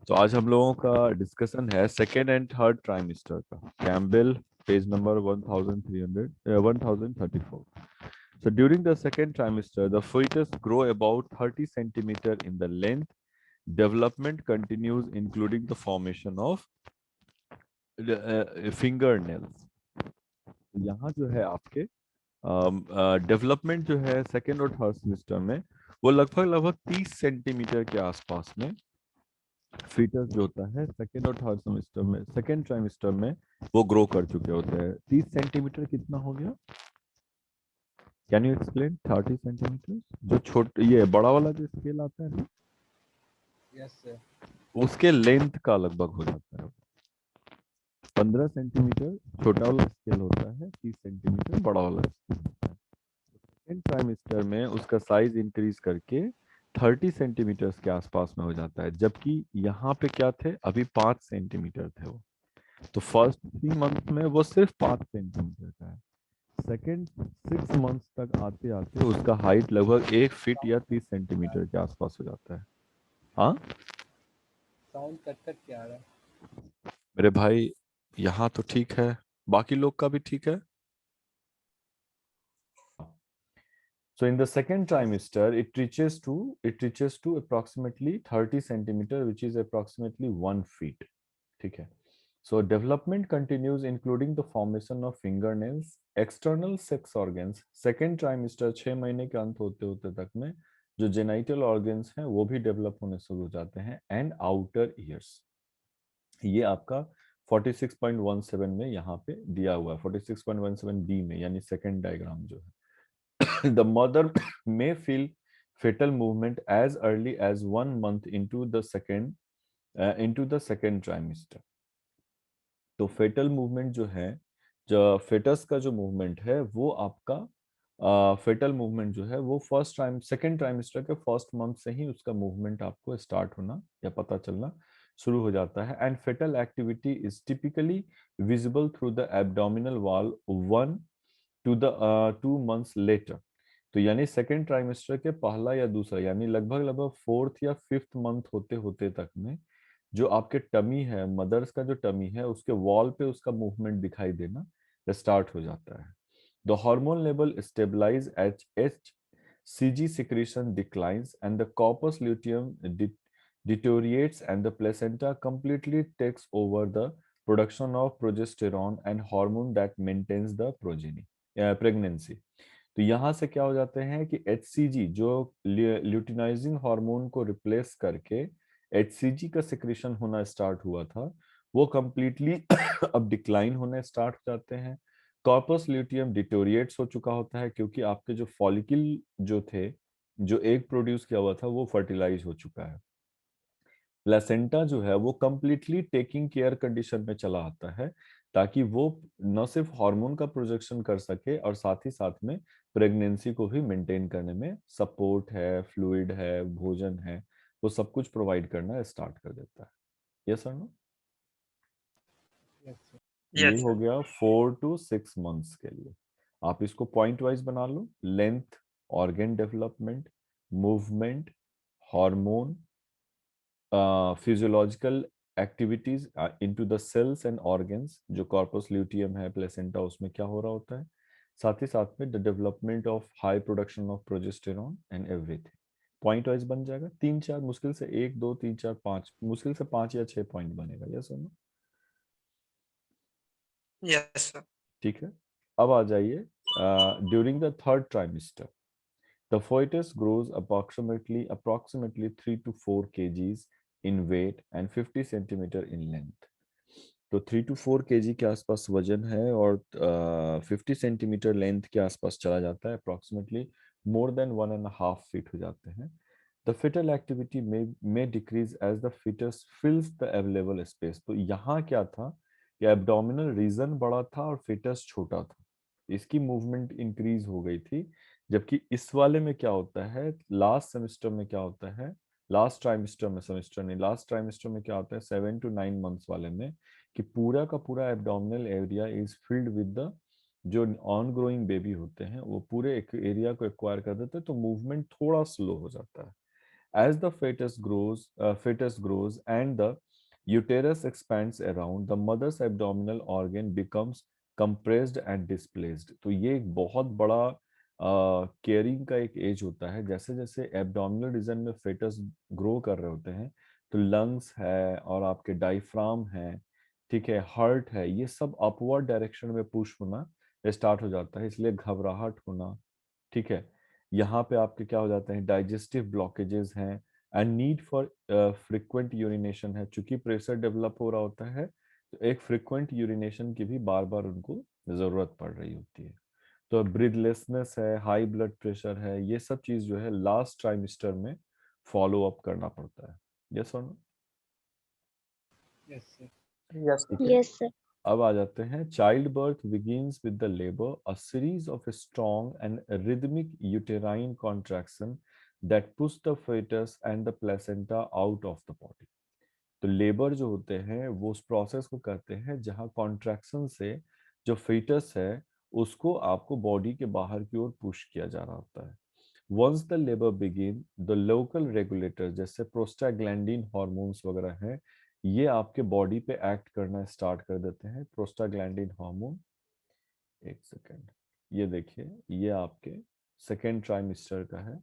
तो आज हम लोगों का डिस्कशन है सेकेंड एंड थर्ड ट्राइमेस्टर का। Campbell, page number 1300 1034. So during the second trimester, the fetus grow about 30 centimeter in the length. Development continues, including the formation of fingernails. यहाँ जो है आपके डेवलपमेंट जो है सेकेंड और थर्ड सेमेस्टर में वो लगभग लगभग 30 सेंटीमीटर के आसपास में फीटस जो होता है सेकेंड और थर्ड सेमेस्टर में, सेकेंड ट्राइमेस्टर में वो ग्रो कर चुके होते हैं। 30 सेंटीमीटर कितना हो गया? Can you explain 30 centimetre? जो छोटे ये बड़ा वाला जो स्केल आता है ना, यस सर। उसके लेंथ का लगभग हो जाता है 15 सेंटीमीटर छोटा वाला स्केल होता है, 30 सेंटीमीटर बड़ा वाला स्केल होता है। सेकेंड ट्राइमेस्टर में उसका साइज इंक्रीज करके 30 सेंटीमीटर के आसपास में हो जाता है, जबकि यहाँ पे क्या थे, अभी 5 सेंटीमीटर थे वो। तो फर्स्ट 3 मंथ में वो सिर्फ 5 सेंटीमीटर का है। सेकेंड 6 मंथ्स तक आते आते उसका हाइट लगभग 1 फीट या 30 सेंटीमीटर के आसपास हो जाता है। हाँ साउंड कट कट के आ रहा है। मेरे भाई, यहाँ तो ठीक है, बाकी लोग का भी ठीक है। So in the second trimester, it reaches to approximately 30 centimeter, which is approximately 1 feet. ठीक है। So development continues, including the formation of fingernails, external sex organs. Second trimester 6 महीने के अंत होते होते तक में जो जेनाइटल ऑर्गन्स हैं वो भी डेवलप होने शुरू हो जाते हैं, एंड आउटर ईयर्स। ये आपका 46.17 में यहाँ पे दिया हुआ है, 46.17 डी में, यानी सेकेंड डायग्राम जो है। The mother may feel fetal movement as early as 1 month into the second trimester. तो फेटल मूवमेंट जो है, जो फेटस का जो मूवमेंट है वो आपका फेटल मूवमेंट जो है वो सेकेंड ट्राइमेस्टर के फर्स्ट मंथ से ही उसका मूवमेंट आपको स्टार्ट होना या पता चलना शुरू हो जाता है। And fetal activity is typically visible through the abdominal wall 1 to 2 months later. तो यानी सेकेंड ट्राइमेस्टर के पहला या दूसरा, यानी लगभग लगभग फोर्थ या फिफ्थ मंथ होते होते तक में जो आपके टमी है, मदर्स का जो टमी है, उसके वॉल पे उसका मूवमेंट दिखाई देना स्टार्ट हो जाता है। The hormone level stabilise H C G secretion declines and the corpus luteum deteriorates and the placenta completely takes over the production of progesterone and hormone that maintains the pregnancy. तो यहाँ से क्या हो जाते हैं कि HCG जो ल्यूटिनाइजिंग हार्मोन को रिप्लेस करके HCG का सिक्रेशन होना स्टार्ट हुआ था, वो कंप्लीटली अब डिक्लाइन होने स्टार्ट हो जाते हैं। कॉर्पस ल्यूटियम डिटोरिएट्स हो चुका होता है, क्योंकि आपके जो फॉलिकल जो थे, जो एग प्रोड्यूस किया हुआ था, वो फर्टिलाइज हो चुका है। प्लेसेंटा जो है वो कंप्लीटली टेकिंग केयर कंडीशन में चला आता है, ताकि वो न सिर्फ हार्मोन का प्रोजेक्शन कर सके और साथ ही साथ में प्रेगनेंसी को भी मेंटेन करने में सपोर्ट है, फ्लूइड है, भोजन है, वो सब कुछ प्रोवाइड करना स्टार्ट कर देता है। यस और नो? Yes sir. ये यस हो सर। गया 4 to 6 मंथ्स के लिए। आप इसको पॉइंट वाइज बना लो: length, organ development, movement, hormone, physiological activities into the cells and organs, जो कॉर्पस ल्यूटियम है, प्लेसेंटा, उसमें क्या हो रहा होता है, साथ ही साथ में the development of high production of progesterone and everything. Point wise बन जाएगा। 3 4 मुश्किल से 1 2 3 4 5 मुश्किल से 5 या 6 पॉइंट बनेगा। यस सुनो, यस सर। ठीक है। अब आ जाइए during the third trimester the fetus grows approximately 3 to 4 kgs in weight and 50 centimeter in length. तो 3 to 4 kg के आसपास वजन है और 50 सेंटीमीटर लेंथ के आसपास चला जाता है। अप्रोक्सीमेटली मोर देन 1.5 feet हो जाते हैं। The fetal activity may decrease as the fetus fills the available space. तो यहाँ क्या था कि एब्डोमिनल रीजन बड़ा था और fetus छोटा था, इसकी मूवमेंट इंक्रीज हो गई थी। जबकि इस वाले में क्या होता है, लास्ट सेमेस्टर में क्या होता है, लास्ट ट्राइमेस्टर में, सेमेस्टर नहीं, लास्ट ट्राइमेस्टर में क्या होता है 7 to 9 मंथ्स वाले में, कि पूरा का पूरा abdominal area is filled with the, जो ऑन ग्रोइंग बेबी होते हैं वो पूरे एक एरिया को एक्वायर कर देते हैं, तो मूवमेंट थोड़ा स्लो हो जाता है। As the fetus grows and the uterus expands around, the mother's abdominal organ becomes compressed and displaced. तो ये एक बहुत बड़ा केयरिंग का एक एज होता है। जैसे जैसे एब्डोमिनल रीजन में फेटस ग्रो कर रहे होते हैं, तो लंग्स है और आपके डायफ्राम है, ठीक है, हार्ट है, ये सब अपवर्ड डायरेक्शन में पुश होना स्टार्ट हो जाता है, इसलिए घबराहट होना, ठीक है। यहाँ पे आपके क्या हो जाते हैं, डाइजेस्टिव ब्लॉकेजेस हैं and need for frequent urination है। चूंकि प्रेशर डेवलप हो रहा होता है, तो एक फ्रिक्वेंट यूरिनेशन की भी बार बार उनको जरूरत पड़ रही होती है। तो ब्रीथलेसनेस है, हाई ब्लड प्रेशर है, ये सब चीज जो है लास्ट ट्राइमेस्टर में फॉलो अप करना पड़ता है। यस और no? Yes sir. Yes, sir. ठीक है। Yes, sir. अब आ जाते हैं, childbirth begins with the labour, a series of strong and rhythmic uterine contraction that push the fetus and the placenta out of the body. तो labour जो होते हैं वो उस प्रोसेस को करते हैं जहां कॉन्ट्रैक्शन से जो fetus है उसको आपको बॉडी के बाहर की ओर पुश किया जा रहा होता है। Once the labour begin, the local regulator जैसे प्रोस्टाग्लैंडिन हॉर्मोन्स वगैरह हैं, ये आपके बॉडी पे एक्ट करना स्टार्ट कर देते हैं। प्रोस्टाग्लैंडिन हार्मोन, एक सेकेंड, ये देखिए, ये आपके सेकेंड ट्राइमेस्टर का है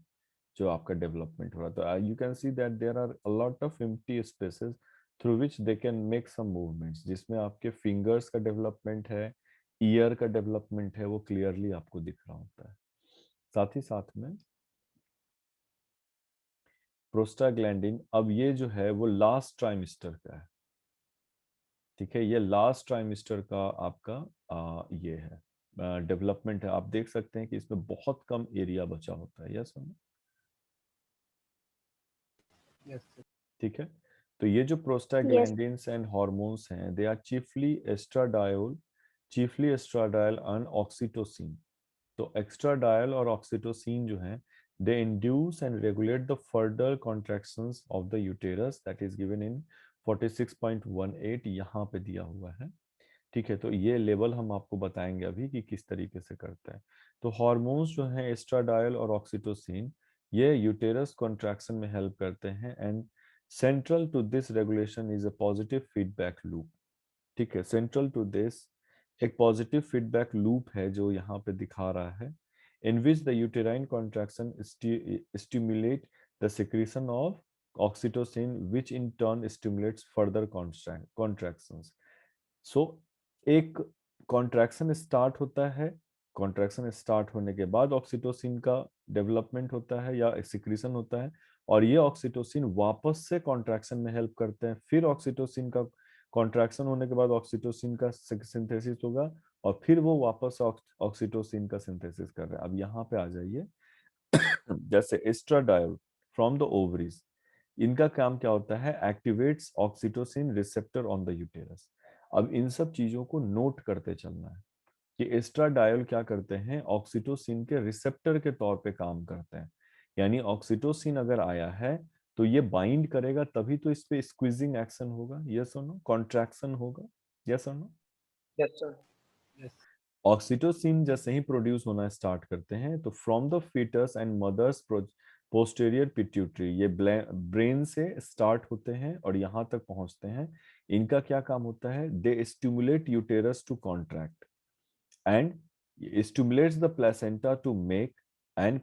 जो आपका डेवलपमेंट हो रहा था। You can see that there are a lot of empty spaces through which they can make some movements, जिसमें आपके फिंगर्स का डेवलपमेंट है, ईयर का डेवलपमेंट है, वो क्लियरली आपको दिख रहा होता है। साथ ही साथ में प्रोस्टाग्लैंडिन, अब ये जो है वो लास्ट ट्राइमेस्टर का है, ठीक है, ये लास्ट ट्राइमेस्टर का आपका ये है डेवलपमेंट है। आप देख सकते हैं कि इसमें बहुत कम एरिया बचा होता है। Yes, yes sir. ठीक है। तो ये जो Yes. प्रोस्टाग्लैंडिन्स एंड हॉर्मोन्स हैं, they are chiefly estradiol and oxytocin. तो एक्स्ट्राडायल और ऑक्सीटोसिन जो हैं, they induce and regulate the further contractions of the uterus, that is given in 46.18, यहाँ पे दिया हुआ है, ठीक है। तो ये लेवल हम आपको बताएंगे अभी कि किस तरीके से करता है। तो हॉर्मोन्स जो हैं एस्ट्राडायल और ऑक्सीटोसिन, ये यूटेरस कॉन्ट्रैक्शन में हेल्प करते हैं and central to this regulation is a positive feedback loop, ठीक है। सेंट्रल टू दिस एक पॉजिटिव फीडबैक लूप है जो यहाँ पे दिखा रहा है, in which the uterine contraction stimulate the secretion of oxytocin which in turn stimulates further contractions. So एक कॉन्ट्रैक्शन स्टार्ट होता है, कॉन्ट्रैक्शन स्टार्ट होने के बाद ऑक्सीटोसिन का डेवलपमेंट होता है या सिक्रीशन होता है, और ये ऑक्सीटोसिन वापस से कॉन्ट्रैक्शन में हेल्प करते हैं। फिर ऑक्सीटोसिन का कॉन्ट्रैक्शन होने के बाद ऑक्सीटोसिन का सिंथेसिस होगा, और फिर वो वापस ऑक्सीटोसिन का सिंथेसिस कर रहे हैं। अब यहाँ पे आ जाइए, जैसे एस्ट्राडायल फ्रॉम द ओवरीज, इनका काम क्या होता है, activates oxytocin receptor on the uterus. अब इन सब चीजों को नोट करते चलना है कि एस्ट्राडायल क्या करते हैं, ऑक्सीटोसिन के रिसेप्टर के तौर पे काम करते हैं। यानी ऑक्सीटोसिन अगर आया है तो ये बाइंड करेगा, तभी तो इस पे स्क्वीजिंग एक्शन होगा, यस और नो, कॉन्ट्रैक्शन होगा, यस और no. Yes, sir. Yes. Oxytocin जैसे ही प्रोड्यूस होना स्टार्ट करते हैं, तो from the fetus and mother's posterior pituitary, ये ब्रेन से स्टार्ट होते हैं और यहाँ तक पहुंचते हैं। इनका क्या काम होता है, they stimulate uterus to contract and stimulates the placenta to make and,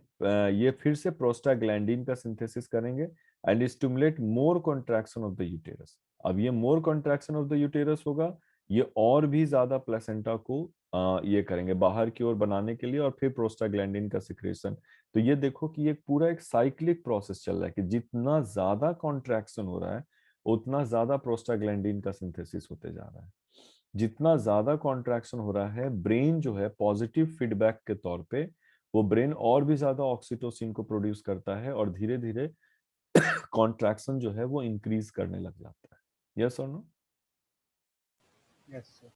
ये फिर से प्रोस्टाग्लैंडिन का सिंथेसिस करेंगे and stimulate more contraction of the uterus. अब ये more contraction of the uterus होगा, ये और भी ज्यादा प्लेसेंटा को ये करेंगे बाहर की ओर बनाने के लिए, और फिर प्रोस्टाग्लैंडिन का सिक्रेशन। तो ये देखो कि ये पूरा एक साइक्लिक प्रोसेस चल रहा है कि जितना ज्यादा कॉन्ट्रैक्शन हो रहा है उतना ज्यादा प्रोस्टाग्लैंडिन का सिंथेसिस होते जा रहा है। जितना ज्यादा कॉन्ट्रैक्शन हो रहा है, ब्रेन जो है पॉजिटिव फीडबैक के तौर पे वो ब्रेन और भी ज्यादा ऑक्सीटोसिन को प्रोड्यूस करता है, और धीरे धीरे कॉन्ट्रैक्शन जो है वो इंक्रीज करने लग जाता है। यस और no? Yes sir.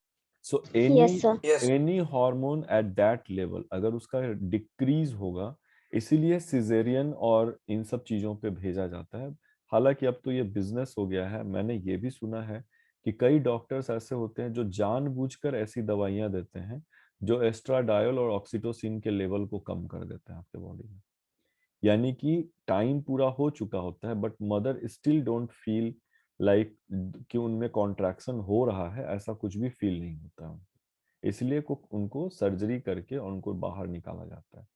So Yes, sir. Yes. Any hormone at that level अगर उसका डिक्रीज होगा, इसीलिए सिजेरियन और इन सब चीजों पे भेजा जाता है। हालांकि अब तो ये बिजनेस हो गया है, मैंने ये भी सुना है कि कई डॉक्टर्स ऐसे होते हैं जो जानबूझकर ऐसी दवाइयां देते हैं जो एस्ट्राडायल और ऑक्सीटोसिन के लेवल को कम कर देते हैं आपके बॉडी में। यानी कि टाइम पूरा हो चुका होता है but mother still don't feel like कि उनमें कॉन्ट्रैक्शन हो रहा है, ऐसा कुछ भी फील नहीं होता है। इसलिए उनको सर्जरी करके उनको बाहर निकाला जाता है।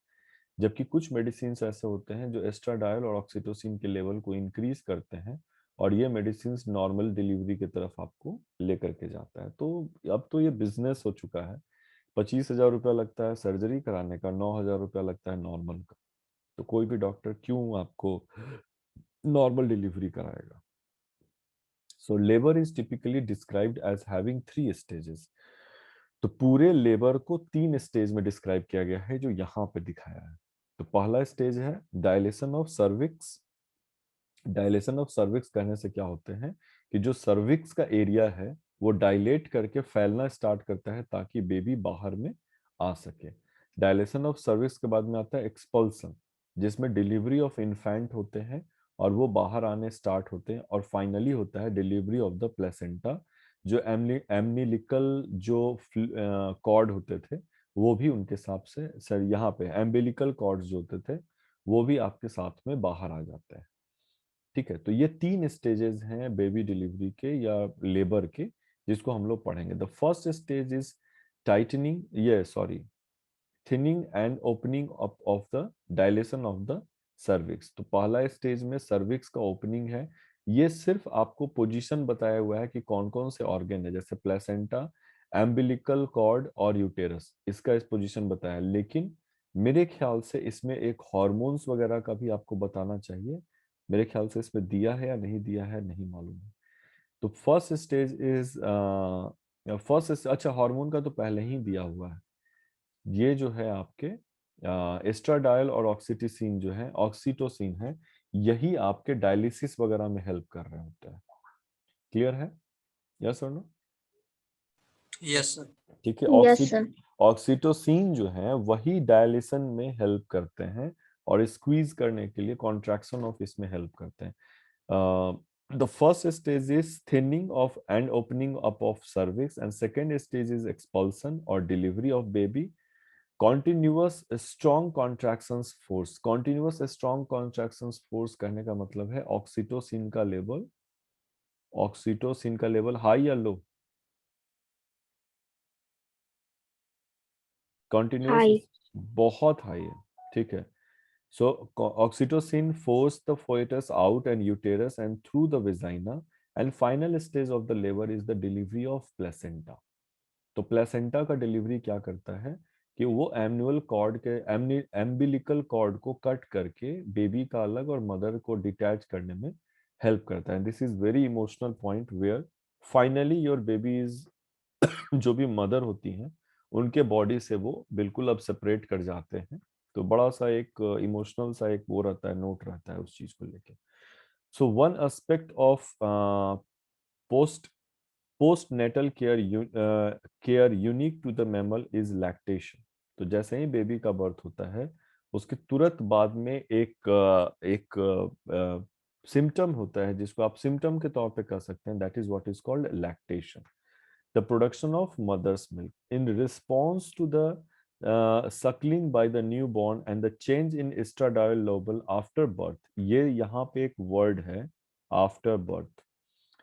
जबकि कुछ मेडिसिन ऐसे होते हैं जो एस्ट्राडायल और ऑक्सीटोसिन के लेवल को इंक्रीज करते हैं, और ये मेडिसिन नॉर्मल डिलीवरी की तरफ आपको लेकर के जाता है। तो अब तो ये बिजनेस हो चुका है। 25,000 रुपया लगता है सर्जरी कराने का, 9,000 रुपया लगता है नॉर्मल का। तो कोई भी डॉक्टर क्यों आपको नॉर्मल डिलीवरी कराएगा? So labour is typically described as having 3 stages. तो पूरे लेबर को 3 स्टेज में डिस्क्राइब किया गया है जो यहाँ पे दिखाया है। तो पहला स्टेज है dilation of cervix. Dilation of cervix कहने से क्या होते हैं कि जो सर्विक्स का एरिया है वो डायलेट करके फैलना स्टार्ट करता है ताकि बेबी बाहर में आ सके। डायलेशन ऑफ सर्विक्स के बाद में आता है एक्सपल्सन, जिसमें डिलीवरी ऑफ इन्फेंट होते हैं और वो बाहर आने स्टार्ट होते हैं। और फाइनली होता है डिलीवरी ऑफ द प्लेसेंटा। जो एमनिलिकल जो कॉर्ड होते थे वो भी उनके हिसाब से, सर यहाँ पे एम्बिलिकल कॉर्ड्स जो होते थे वो भी आपके साथ में बाहर आ जाते हैं। ठीक है, तो ये 3 स्टेजेस हैं बेबी डिलीवरी के या लेबर के, जिसको हम लोग पढ़ेंगे। The first stage is tightening, ये sorry, thinning and opening of the dilation of the cervix. तो पहला स्टेज में सर्विक्स का ओपनिंग है। ये सिर्फ आपको पोजीशन बताया हुआ है कि कौन कौन से ऑर्गन है, जैसे प्लेसेंटा, एम्बिलिकल कॉर्ड और यूटेरस, इसका इस पोजीशन बताया है। लेकिन मेरे ख्याल से इसमें एक हॉर्मोन्स वगैरह का भी आपको बताना चाहिए। मेरे ख्याल से इसमें दिया है या नहीं दिया है नहीं मालूम है। तो फर्स्ट स्टेज इज फर्स्ट, अच्छा हार्मोन का तो पहले ही दिया हुआ है। ये जो है आपके एस्ट्राडायल और ऑक्सीटोसिन जो है, ऑक्सीटोसिन है, यही आपके डायलिसिस वगैरह में हेल्प कर रहे होते हैं। क्लियर है? यस और नो? Yes sir. ठीक है। Yes sir. ऑक्सीटोसिन जो है वही डायलिसन में हेल्प करते हैं और स्क्वीज करने के लिए, कॉन्ट्रैक्शन ऑफ इसमें हेल्प करते हैं। The first stage is thinning of and opening up of cervix, and second stage is expulsion or delivery of baby. Continuous strong contractions force, continuous strong contractions force कहने का मतलब है oxytocin का level high या low? Continuous high. बहुत high है। ठीक है। So oxytocin force the fetus out and uterus and through the vagina, and final stage of the labor is the delivery of placenta. तो प्लेसेंटा का delivery क्या करता है कि वो एम्नुअल कॉर्ड के एम्बिलिकल कॉर्ड को कट करके बेबी का अलग और मदर को डिटैच करने में हेल्प करता है। This is very emotional point where finally your baby is जो भी मदर होती हैं उनके बॉडी से वो बिल्कुल अब सेपरेट कर जाते हैं। तो बड़ा सा एक इमोशनल सा एक वो रहता है, नोट रहता है उस चीज को लेके। So one aspect of post post natal care unique to the mammal is lactation. तो जैसे ही बेबी का बर्थ होता है उसके तुरंत बाद में एक सिम्टम होता है जिसको आप सिम्टम के तौर पे कह सकते हैं, that is what is called lactation, the production of mother's milk. In response to the suckling by the newborn and the change in estradiol level after birth, ये यहाँ पे एक वर्ड है आफ्टर बर्थ।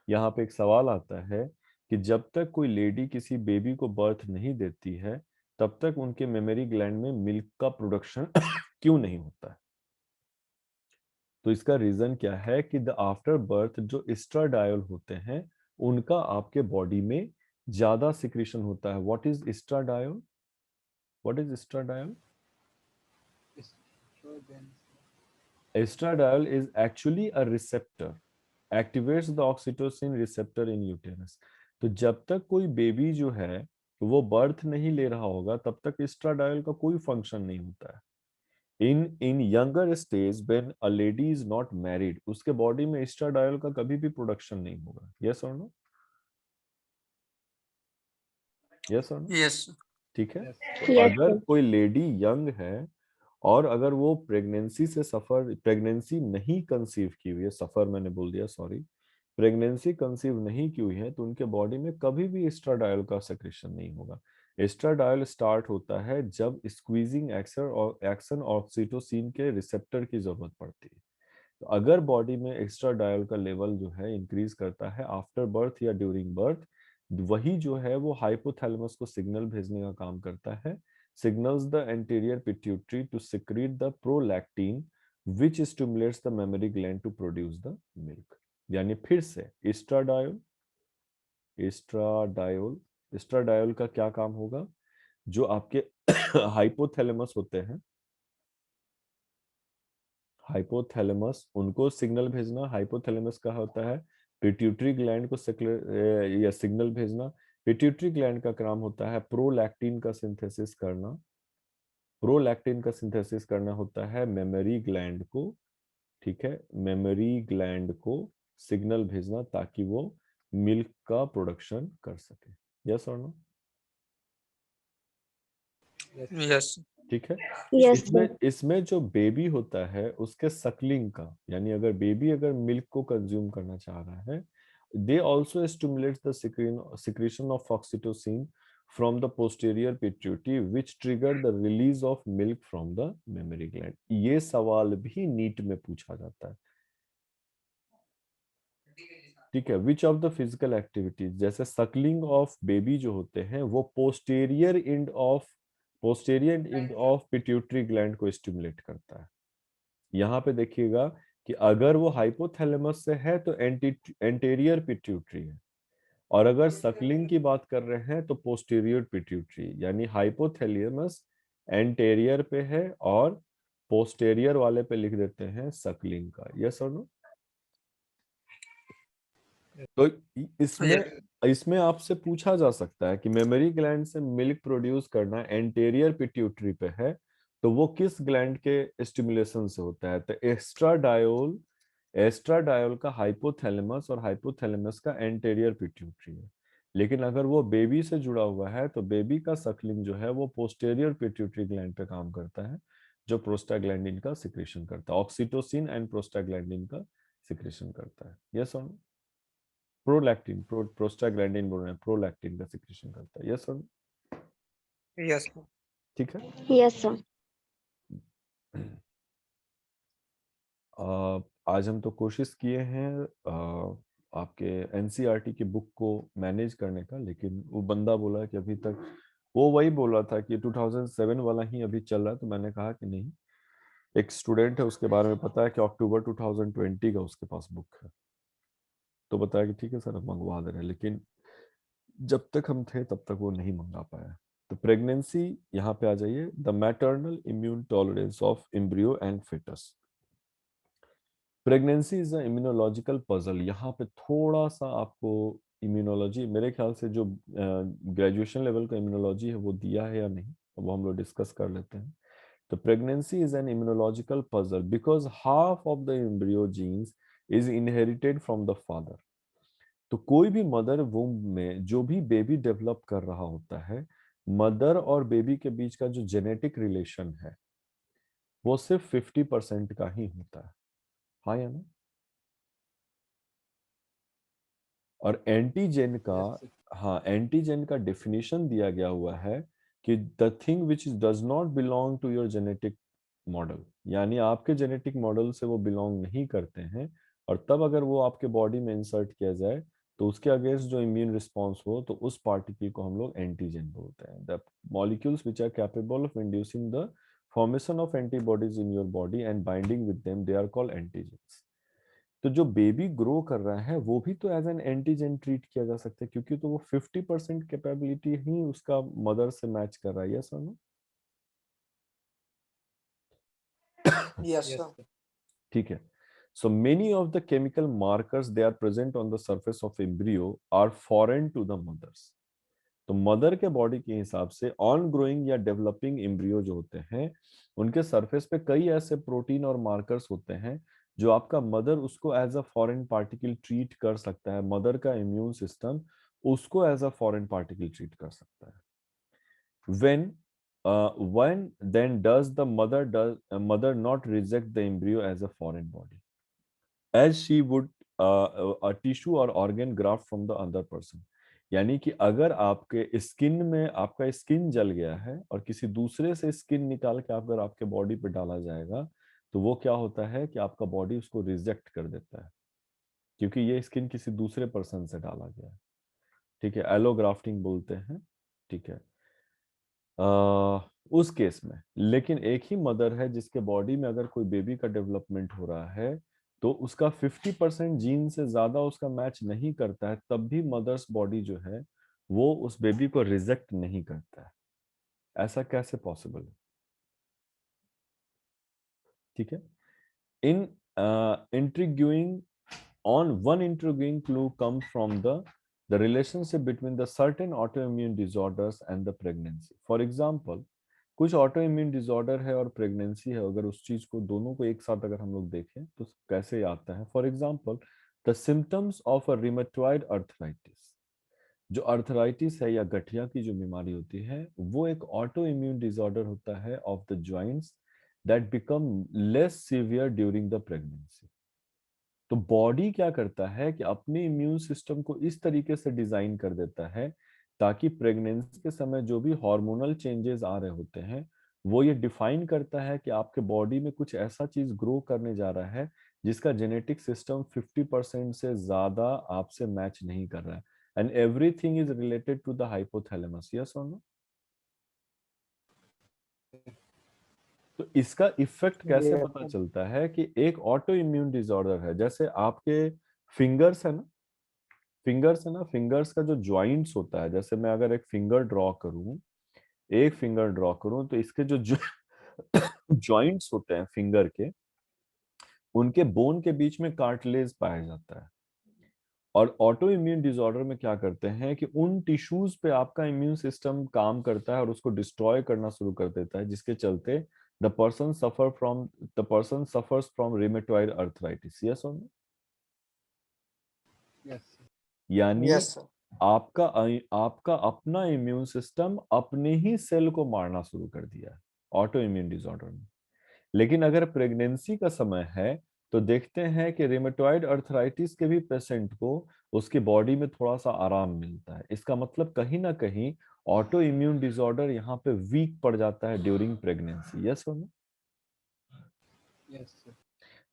यहाँ पे एक सवाल आता है कि जब तक कोई लेडी किसी बेबी को बर्थ नहीं देती है तब तक उनके मेमोरी ग्लैंड में मिल्क का प्रोडक्शन क्यों नहीं होता है? तो इसका रीजन क्या है कि द आफ्टर बर्थ जो एस्ट्राडायल होते हैं उनका आपके बॉडी में ज्यादा सिक्रीशन होता है। What is estradiol? What is estradiol? Estrogen. Estradiol is actually a receptor, activates the oxytocin receptor in uterus. तो जब तक कोई बेबी जो है वो बर्थ नहीं ले रहा होगा तब तक एस्ट्राडायल का कोई फंक्शन नहीं होता है। इन younger stage when a lady is not married, उसके बॉडी में एस्ट्राडायल का कभी भी प्रोडक्शन नहीं होगा। यस और नो? यस और नो? यस ठीक है। Yes. तो यस अगर सर। कोई लेडी यंग है और अगर वो प्रेगनेंसी नहीं कंसीव की हुई है, सफर मैंने बोल दिया सॉरी, प्रेगनेंसी कंसीव नहीं की हुई है, तो उनके बॉडी में कभी भी एस्ट्राडायल का सेक्रेशन नहीं होगा। एस्ट्राडायोल स्टार्ट होता है जब स्क्वीजिंग एक्शन ऑक्सीटोसिन के रिसेप्टर की जरूरत पड़ती है। तो अगर बॉडी में एस्ट्राडायोल का लेवल जो है इंक्रीज करता है आफ्टर बर्थ या ड्यूरिंग बर्थ, वही जो है वो हाइपोथैलेमस को सिग्नल भेजने का काम करता है, signals the anterior pituitary to secrete the prolactin which stimulates the mammary gland to produce the milk. यानी फिर से एस्ट्राडायोल एस्ट्राडायोल एस्ट्राडायोल का क्या काम होगा, जो आपके हाइपोथैलेमस होते हैं, हाइपोथैलेमस उनको सिग्नल भेजना, हाइपोथैलेमस का होता है पिट्यूटरी ग्लैंड को या सिग्नल भेजना। पिट्यूटरी ग्लैंड का काम होता है प्रोलैक्टिन का सिंथेसिस करना, प्रोलैक्टिन का सिंथेसिस करना होता है मेमोरी ग्लैंड को, ठीक है, मेमोरी ग्लैंड को सिग्नल भेजना ताकि वो मिल्क का प्रोडक्शन कर सके। यस और नो? Yes. Yes. ठीक है। Yes, इसमें sir. इसमें जो बेबी होता है उसके सकलिंग का, यानी अगर बेबी अगर मिल्क को कंज्यूम करना चाह रहा है, they also stimulate the secretion of oxytocin from the posterior pituitary which trigger the release of milk from the mammary gland. ये सवाल भी नीट में पूछा जाता है, ठीक है। Which of the physical activities, जैसे सकलिंग ऑफ बेबी जो होते हैं वो posterior end of pituitary gland को स्टिमुलेट करता है। यहाँ पे देखिएगा कि अगर वो हाइपोथैलेमस से है तो एंटीरियर पिट्यूटरी है, और अगर सकलिंग की बात कर रहे हैं तो पोस्टीरियर पिट्यूटरी, यानी हाइपोथैलेमस एंटीरियर पे है और पोस्टीरियर वाले पे लिख देते हैं सकलिंग का। यस और नो? तो इसमें इसमें आपसे पूछा जा सकता है कि मेमोरी ग्लैंड से मिल्क प्रोड्यूस करना एंटीरियर पिट्यूटरी पे है, तो वो किस ग्लैंड के स्टिमुलेशन से होता है? तो एस्ट्राडायोल का हाइपोथैलेमस और हाइपोथैलेमस का एंटीरियर पिट्यूटरी है। लेकिन अगर वो बेबी से जुड़ा हुआ है तो बेबी का सकलिंग जो है वो पोस्टीरियर पिट्यूटरी ग्लैंड पे काम करता है, जो प्रोस्टाग्लैंडिन का सिक्रेशन करता है, ऑक्सीटोसिन एंड प्रोस्टाग्लैंडिन का सिक्रेशन करता है। यस और नो? प्रोलैक्टिन, प्रोस्टाग्लैंडिन बोल रहे हैं, प्रोलैक्टिन का सिक्रेशन करता है। Yes sir? Yes. ठीक है। Yes, sir. आज हम तो कोशिश किए हैं आपके एनसीईआरटी की बुक को मैनेज करने का, लेकिन वो बंदा बोला कि अभी तक वो वही बोल रहा था कि 2007 वाला ही अभी चल रहा है। तो मैंने कहा कि नहीं, एक स्टूडेंट है उसके बारे में पता है कि अक्टूबर 2020 का उसके पास बुक है, तो बताया कि ठीक है सर, हम मंगवा दे रहे हैं, लेकिन जब तक हम थे तब तक वो नहीं मंगा पाया। तो प्रेगनेंसी, यहाँ पे आ जाइए, the maternal immune tolerance of embryo and fetus. Pregnancy is a immunological puzzle. यहाँ पे थोड़ा सा आपको इम्यूनोलॉजी, मेरे ख्याल से जो ग्रेजुएशन लेवल का इम्यूनोलॉजी है वो दिया है या नहीं, वो हम लोग डिस्कस कर लेते हैं। तो pregnancy is an immunological puzzle because half of the embryo genes is inherited from the father. तो कोई भी मदर वूम्ब में जो भी बेबी डेवलप कर रहा होता है, मदर और बेबी के बीच का जो जेनेटिक रिलेशन है वो सिर्फ 50% का ही होता है। हाँ या ना? और एंटीजेन का, Yes, sir. हाँ, एंटीजेन का डेफिनेशन दिया गया हुआ है कि the thing which does not belong to your genetic model, यानी आपके जेनेटिक मॉडल से वो बिलोंग नहीं करते हैं, और तब अगर वो आपके बॉडी में इंसर्ट किया जाए तो उसके अगेंस्ट जो इम्यून रिस्पॉन्स हो तो उस पार्टिकल को हम लोग एंटीजन बोलते हैं। The molecules which are capable of inducing the formation of antibodies in your body and binding with them, they are called antigens. तो जो बेबी ग्रो कर रहा है वो भी तो एज एन एंटीजन ट्रीट किया जा सकता है, क्योंकि तो वो 50% कैपेबिलिटी ही उसका मदर से मैच कर रहा है। यस और no? Yes, Yes, sir. sir. ठीक है। So many of the chemical markers they are present on the surface of embryo are foreign to the mothers. तो मदर के बॉडी के हिसाब से ऑन ग्रोइंग या डेवलपिंग एम्ब्रियो जो होते हैं उनके सरफेस पे कई ऐसे प्रोटीन और मार्कर्स होते हैं जो आपका मदर उसको as a foreign particle treat कर सकता है, मदर का इम्यून सिस्टम उसको as a foreign particle treat कर सकता है। when then does the mother not reject the embryo as a foreign body as she would a tissue or organ graft from the other person? यानी कि अगर आपके skin में आपका skin जल गया है और किसी दूसरे से स्किन निकाल के अगर आपके बॉडी पे डाला जाएगा, तो वो क्या होता है कि आपका बॉडी उसको रिजेक्ट कर देता है, क्योंकि ये स्किन किसी दूसरे पर्सन से डाला गया है। ठीक है, एलोग्राफ्टिंग बोलते हैं। ठीक है, उस केस में लेकिन एक ही मदर है जिसके बॉडी में अगर कोई बेबी का डेवलपमेंट हो रहा है, तो उसका 50% जीन से ज्यादा उसका मैच नहीं करता है, तब भी मदर्स बॉडी जो है वो उस बेबी को रिजेक्ट नहीं करता है। ऐसा कैसे पॉसिबल है? ठीक है, इन इंट्रीग्यूइंग on one intriguing clue comes from the relationship between the certain autoimmune disorders and the pregnancy. For example, कुछ autoimmune disorder है और pregnancy है, अगर उस चीज को दोनों को एक साथ अगर हम लोग देखें तो कैसे आता है? For example, the symptoms of a rheumatoid arthritis, जो अर्थराइटिस है या गठिया की जो बीमारी होती है, वो एक ऑटो इम्यून डिसऑर्डर होता है of the joints that become less severe during the pregnancy. तो बॉडी क्या करता है कि अपने इम्यून सिस्टम को इस तरीके से डिजाइन कर देता है ताकि प्रेगनेंसी के समय जो भी हार्मोनल चेंजेस आ रहे होते हैं, वो ये डिफाइन करता है कि आपके बॉडी में कुछ ऐसा चीज ग्रो करने जा रहा है जिसका जेनेटिक सिस्टम 50% से ज्यादा आपसे मैच नहीं कर रहा है। And everything is related to the hypothalamus, yes और नो? तो इसका इफेक्ट कैसे Yes, पता sir. चलता है कि एक ऑटो इम्यून डिसऑर्डर है? जैसे आपके फिंगर्स है ना, फिंगर्स है ना, फिंगर्स का जो ज्वाइंट्स होता है, जैसे मैं अगर एक फिंगर ड्रॉ करूं, एक फिंगर ड्रॉ करूं, तो इसके जो ज्वाइंट्स होते हैं फिंगर के, उनके बोन के बीच में कार्टिलेज पाया जाता है। और ऑटो इम्यून डिसऑर्डर में क्या करते हैं कि उन टिश्यूज पे आपका इम्यून सिस्टम काम करता है और उसको डिस्ट्रॉय करना शुरू कर देता है, जिसके चलते the person suffers from rheumatoid arthritis, yes और नो? Yes, sir. यानी Yes, sir. आपका आपका अपना इम्यून सिस्टम अपने ही सेल को मारना शुरू कर दिया है ऑटो इम्यून डिसऑर्डर में। लेकिन अगर प्रेगनेंसी का समय है, तो देखते हैं कि रिमेटॉइड अर्थराइटिस के भी पेशेंट को उसकी बॉडी में थोड़ा सा आराम मिलता है। इसका मतलब कहीं ना कहीं ऑटो इम्यून डिसऑर्डर यहाँ पे वीक पड़ जाता है ड्यूरिंग प्रेगनेंसी, यस और नो? Yes, sir.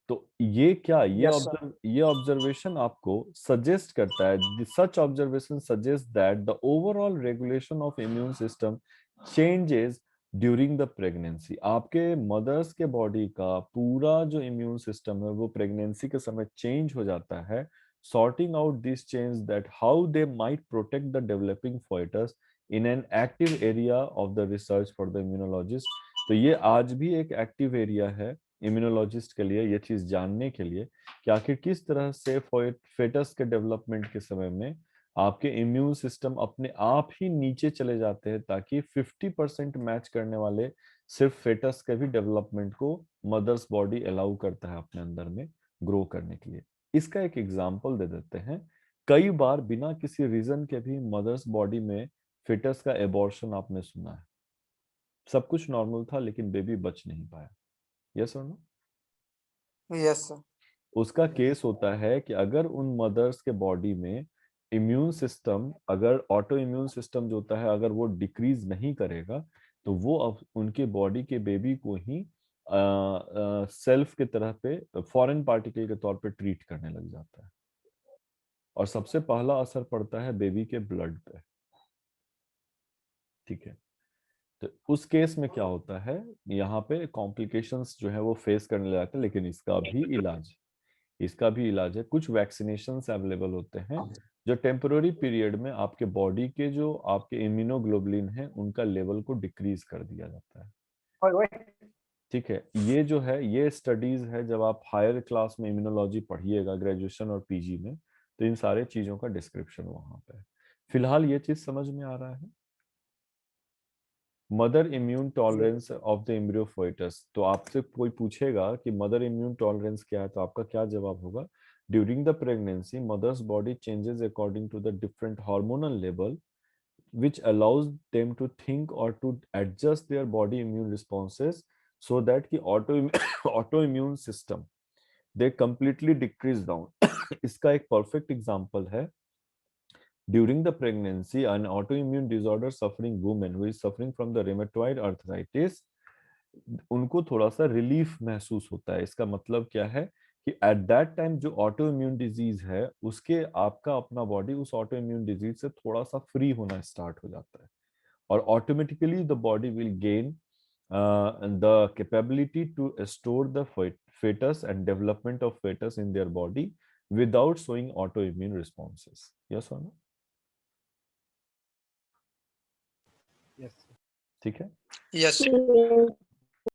तो ये क्या, Yes, sir. ये ऑब्जर्वेशन आपको सजेस्ट करता है, such observation suggest that the overall regulation of immune system changes during the pregnancy. आपके मदर्स के बॉडी का पूरा जो इम्यून सिस्टम है वो प्रेगनेंसी के समय चेंज हो जाता है, sorting out this change that how they might protect the developing foetus in an active area of the research for the immunologist. तो ये आज भी एक एक्टिव एरिया है इम्यूनोलॉजिस्ट के लिए, ये चीज जानने के लिए कि आखिर किस तरह से फेटस के डेवलपमेंट के समय में आपके इम्यून सिस्टम अपने आप ही नीचे चले जाते हैं, ताकि 50% मैच करने वाले सिर्फ फेटस के भी डेवलपमेंट को मदर्स बॉडी अलाउ करता है अपने अंदर में ग्रो करने के लिए। इसका एक एग्जाम्पल दे देते हैं। कई बार बिना किसी रीजन के भी मदर्स बॉडी में फेटस का एबॉर्शन आपने सुना है, सब कुछ नॉर्मल था लेकिन बेबी बच नहीं पाया, यस और नो? Yes, sir. उसका Yes. केस होता है कि अगर उन मदर्स के बॉडी में इम्यून सिस्टम, अगर ऑटो इम्यून सिस्टम जो होता है अगर वो डिक्रीज नहीं करेगा, तो वो अब उनके बॉडी के बेबी को ही सेल्फ के तरह पे फॉरेन पार्टिकल के तौर पे ट्रीट करने लग जाता है। और सबसे पहला असर पड़ता है बेबी के ब्लड पे। ठीक है, तो उस केस में क्या होता है, यहाँ पे कॉम्प्लिकेशंस जो है वो फेस करने लग जाते हैं, लेकिन इसका भी इलाज है। कुछ वैक्सीनेशंस अवेलेबल होते हैं जो टेम्पोररी पीरियड में आपके बॉडी के जो आपके इम्यूनोग्लोबुलिन है उनका लेवल को डिक्रीज कर दिया जाता है। Wait, wait. ठीक है, ये जो है ये स्टडीज है, जब आप हायर क्लास में इम्यूनोलॉजी पढ़िएगा ग्रेजुएशन और पीजी में, तो इन सारे चीजों का डिस्क्रिप्शन वहां पे है। फिलहाल ये चीज समझ में आ रहा है? Mother immune tolerance of the embryo foetus, तो आपसे कोई पूछेगा कि मदर इम्यून टॉलरेंस क्या है, तो आपका क्या जवाब होगा? During the pregnancy mother's body changes according to the different hormonal level which allows them to think or to adjust their body immune responses so that कि autoimmune system they completely decrease down। इसका एक perfect example है During the pregnancy, an autoimmune disorder suffering woman who is suffering from the rheumatoid arthritis, उनको थोड़ा सा relief महसूस होता है। इसका मतलब क्या है कि एट दैट टाइम जो ऑटो इम्यून डिजीज है उसके आपका अपना बॉडी उस ऑटो इम्यून डिजीज से थोड़ा सा फ्री होना स्टार्ट हो जाता है, और automatically the body will gain the capability to store the fetus and development of fetus in their body without showing autoimmune responses. Yes or no? Yes, sir. ठीक है। Yes. Yes.